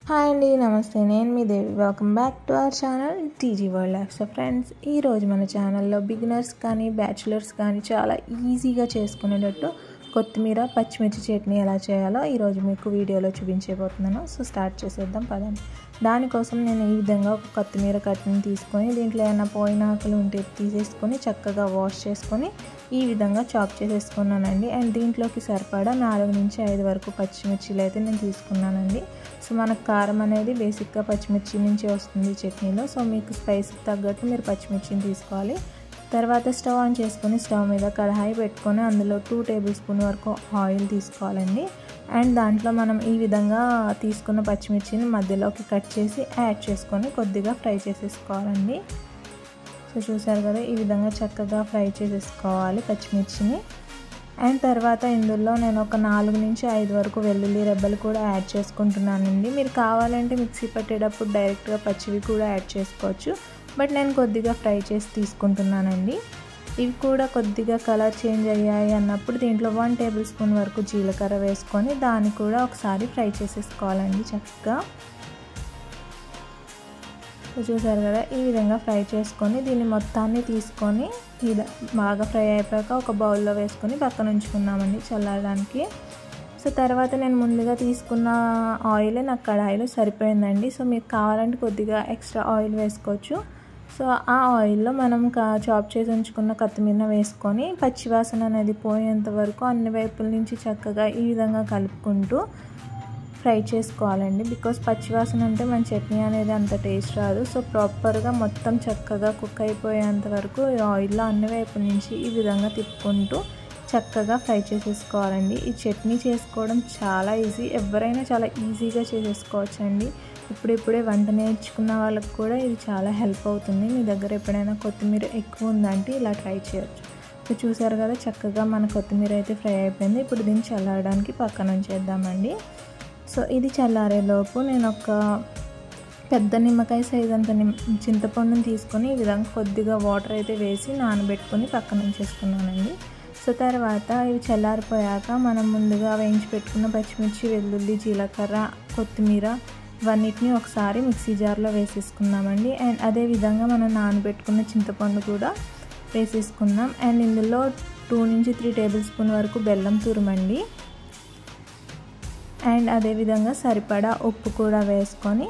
Hi అండి, నమస్తే. నేను మీ Devi. Welcome back to our channel TG world life. So friends, ఈరోజు మన ఛానల్లో బిగినర్స్ కానీ బ్యాచులర్స్ కానీ చాలా ఈజీగా చేసుకునేటట్టు కొత్తిమీర పచ్చిమిర్చి చట్నీ ఎలా చేయాలో ఈరోజు మీకు వీడియోలో చూపించబోతున్నాను. సో స్టార్ట్ చేసేద్దాం పదండి. దానికోసం నేను ఈ విధంగా ఒక కొత్తిమీర కట్టని తీసుకొని దీంట్లో ఏమైనా పోయిన ఆకులు ఉంటే తీసేసుకొని చక్కగా వాష్ చేసుకొని ఈ విధంగా చాప్ చేసేసుకున్నానండి. అండ్ దీంట్లోకి సరిపడా 4 నుంచి 5 వరకు పచ్చిమిర్చిలు అయితే నేను తీసుకున్నానండి. సో మనకు కారం అనేది బేసిక్గా పచ్చిమిర్చి నుంచి వస్తుంది చట్నీలో. సో మీకు స్పైస్కి తగ్గట్టు మీరు పచ్చిమిర్చిని తీసుకోవాలి. తర్వాత స్టవ్ ఆన్ చేసుకొని స్టవ్ మీద కడాయి పెట్టుకొని అందులో 2 టేబుల్ స్పూన్ వరకు ఆయిల్ తీసుకోవాలండి. అండ్ దాంట్లో మనం ఈ విధంగా తీసుకున్న పచ్చిమిర్చిని మధ్యలోకి కట్ చేసి యాడ్ చేసుకొని కొద్దిగా ఫ్రై చేసేసుకోవాలండి. సో చూసారు కదా, ఈ విధంగా చక్కగా ఫ్రై చేసేసుకోవాలి పచ్చిమిర్చిని. అండ్ తర్వాత ఇందులో నేను ఒక 4 నుంచి 5 వరకు వెల్లుల్లి రెబ్బలు కూడా యాడ్ చేసుకుంటున్నానండి. మీరు కావాలంటే మిక్సీ పట్టేటప్పుడు డైరెక్ట్గా పచ్చివి కూడా యాడ్ చేసుకోవచ్చు, బట్ నేను కొద్దిగా ఫ్రై చేసి తీసుకుంటున్నానండి. ఇవి కూడా కొద్దిగా కలర్ చేంజ్ అయ్యాయి అన్నప్పుడు దీంట్లో 1 టేబుల్ స్పూన్ వరకు జీలకర్ర వేసుకొని దాన్ని కూడా ఒకసారి ఫ్రై చేసేసుకోవాలండి చక్కగా. చూసారు కదా, ఈ విధంగా ఫ్రై చేసుకొని దీన్ని మొత్తాన్ని తీసుకొని బాగా ఫ్రై అయిపోయాక ఒక బౌల్లో వేసుకొని పక్కన ఉంచుకున్నామండి చల్లారడానికి. సో తర్వాత నేను ముందుగా తీసుకున్న ఆయిల్ నాకు కడాయిలో సరిపోయిందండి. సో మీకు కావాలంటే కొద్దిగా ఎక్స్ట్రా ఆయిల్ వేసుకోవచ్చు. సో ఆ ఆయిల్లో మనం చాప్ చేసి ఉంచుకున్న కొత్తిమీర వేసుకొని పచ్చివాసన అనేది పోయేంత వరకు అన్ని వైపుల నుంచి చక్కగా ఈ విధంగా కలుపుకుంటూ ఫ్రై చేసుకోవాలండి. బికాస్ పచ్చివాసన అంటే మన చట్నీ అనేది అంత టేస్ట్ రాదు. సో ప్రాపర్గా మొత్తం చక్కగా కుక్ అయిపోయేంత వరకు ఆయిల్లో అన్ని వైపుల నుంచి ఈ విధంగా తిప్పుకుంటూ చక్కగా ఫ్రై చేసేసుకోవాలండి. ఈ చట్నీ చేసుకోవడం చాలా ఈజీ, ఎవరైనా చాలా ఈజీగా చేసేసుకోవచ్చండి. ఇప్పుడిప్పుడే వంట నేర్చుకున్న వాళ్ళకి కూడా ఇది చాలా హెల్ప్ అవుతుంది. మీ దగ్గర ఎప్పుడైనా కొత్తిమీర ఎక్కువ ఉందంటే ఇలా ట్రై చేయొచ్చు. సో చూసారు కదా, చక్కగా మన కొత్తిమీర అయితే ఫ్రై అయిపోయింది. ఇప్పుడు దీన్ని చల్లారడానికి పక్కన ఉంచేద్దామండి. సో ఇది చల్లారేలోపు నేను ఒక పెద్ద నిమ్మకాయ సైజ్ అంత చింతపండుని తీసుకొని ఈ విధంగా కొద్దిగా వాటర్ అయితే వేసి నానబెట్టుకొని పక్కన ఉంచేసుకున్నానండి. సో తర్వాత ఇవి చల్లారిపోయాక మనం ముందుగా వేయించి పెట్టుకున్న పచ్చిమిర్చి, వెల్లుల్లి, జీలకర్ర, కొత్తిమీర ఇవన్నిటిని ఒకసారి మిక్సీ జార్లో వేసేసుకున్నామండి. అండ్ అదేవిధంగా మనం నానబెట్టుకున్న చింతపండు కూడా వేసేసుకున్నాం. అండ్ ఇందులో 2 నుంచి 3 టేబుల్ స్పూన్ వరకు బెల్లం తురుమండి. అండ్ అదేవిధంగా సరిపడా ఉప్పు కూడా వేసుకొని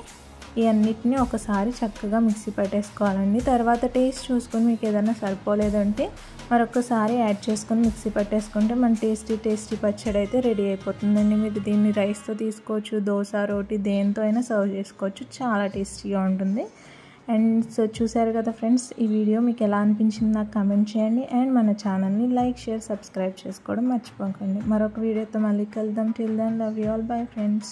ఈ అన్నిటిని ఒకసారి చక్కగా మిక్సీ పట్టేసుకోవాలండి. తర్వాత టేస్ట్ చూసుకొని మీకు ఏదైనా సరిపోలేదంటే మరొకసారి యాడ్ చేసుకొని మిక్సీ పట్టేసుకుంటే మన టేస్టీ పచ్చడి అయితే రెడీ అయిపోతుందండి. మీరు దీన్ని రైస్తో తీసుకోవచ్చు, దోశ, రోటీ దేంతో అయినా సర్వ్ చేసుకోవచ్చు. చాలా టేస్టీగా ఉంటుంది. అండ్ సో చూసారు కదా ఫ్రెండ్స్, ఈ వీడియో మీకు ఎలా అనిపించింది నాకు కామెంట్ చేయండి. అండ్ మన ఛానల్ని లైక్, షేర్, సబ్స్క్రైబ్ చేసుకోవడం మర్చిపోకండి. మరొక వీడియోతో మళ్ళీ కలుద్దాం. Till then love you all. Bye friends.